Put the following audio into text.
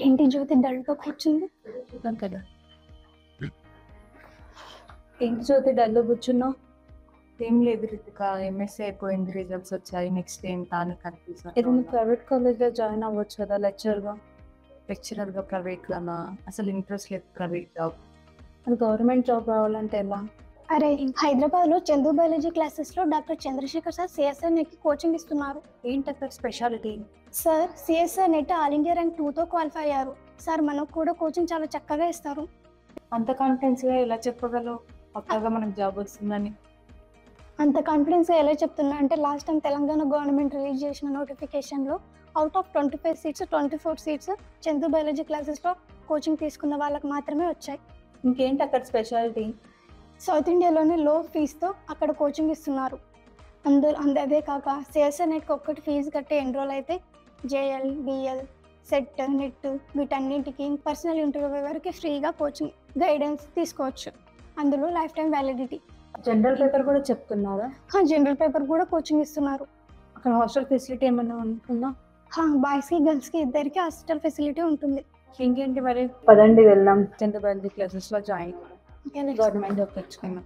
ఏంటి జ్యోతి డల్గా కూర్చుంది? కదా ఏంటి జ్యోతి డల్గా కూర్చున్నావు? ఏం లేదు రితిక, ఎంఎస్సీ అయిపోయింది, రిజల్ట్స్ వచ్చాయి, నెక్స్ట్ ఏంటా అని కనిపిస్తుంది. ఏదైనా ప్రైవేట్ కాలేజ్లో జాయిన్ అవ్వచ్చు కదా లెక్చర్గా. లెక్చరర్గా ప్రైవేట్గానా? అసలు ఇంట్రెస్ట్ లేదు ప్రైవేట్ జాబ్. అది గవర్నమెంట్ జాబ్ రావాలంటే ఎలా? అరే హైదరాబాద్లో చందు బయాలజీ క్లాసెస్లో డాక్టర్ చంద్రశేఖర్ సార్ సిఎస్ఆర్ నెట్కి కోచింగ్ ఇస్తున్నారు. ఏంటి అక్కడ speciality? Sir CSIR NET all India rank 2తో క్వాలిఫై అయ్యారు. సార్ మనకు కూడా కోచింగ్ చాలా చక్కగా ఇస్తారు. అంత కాన్ఫిడెన్స్గా ఎలా చెప్పగలవు పక్కాగా మనకు జాబ్ వస్తుందని? అంత కాన్ఫిడెన్స్గా ఎలా చెప్తున్నా అంటే last time Telangana government release చేసిన నోటిఫికేషన్లో out of 25 seats 24 seats Chandu biology క్లాసెస్లో కోచింగ్ తీసుకున్న వాళ్ళకి మాత్రమే వచ్చాయి. ఇంకేంటి అక్కడ స్పెషాలిటీ? సౌత్ ఇండియాలోనే లో ఫీజుతో అక్కడ కోచింగ్ ఇస్తున్నారు. అదే కాక సిఎస్ఆర్ నెట్కి ఒక్కటి ఫీజు కట్టి ఎన్రోల్ అయితే జేఎల్, డిఎల్, సెట్, నెట్ వీటన్నింటికి పర్సనల్ ఇంటర్వ్యూ వరకు ఫ్రీగా కోచింగ్ గైడెన్స్ తీసుకోవచ్చు. అందులో life time validity. General paper కూడా చెప్తున్నారా? జనరల్ పేపర్ కూడా కోచింగ్ ఇస్తున్నారు. అక్కడ హాస్టల్ ఫెసిలిటీ ఏమైనా ఉంటుందా? బాయ్స్కి గర్ల్స్కి ఇద్దరికి హాస్టల్ ఫెసిలిటీ ఉంటుంది. ఇంకేంటి మరి? పదండి వెళ్దాం. చందు బయాలజీ క్లాసెస్లో జాయిన్ గవర్నమెంట్ జాబ్ తెచ్చుకున్నాం.